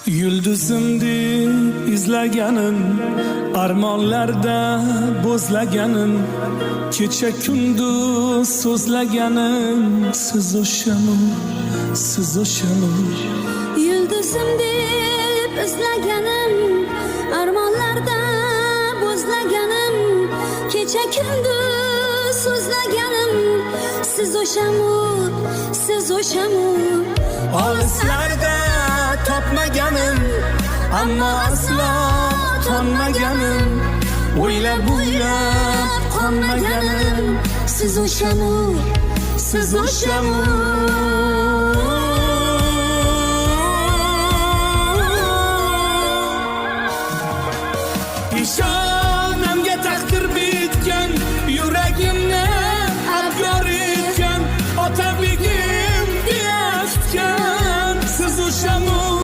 Yulduzim deb izlaganim, armonlarda bo'zlaganim, kecha kunduz so'zlaganim, siz o'shami, siz o'shami. Yulduzim deb izlaganim, armonlarda bo'zlaganim, kecha kunduz so'zlaganim, siz o'shami, siz o'shami. Olislarda topmaganim, ammo aslo tonmaganim, o'ylab qolmaganim, siz o'shami, siz o'shami.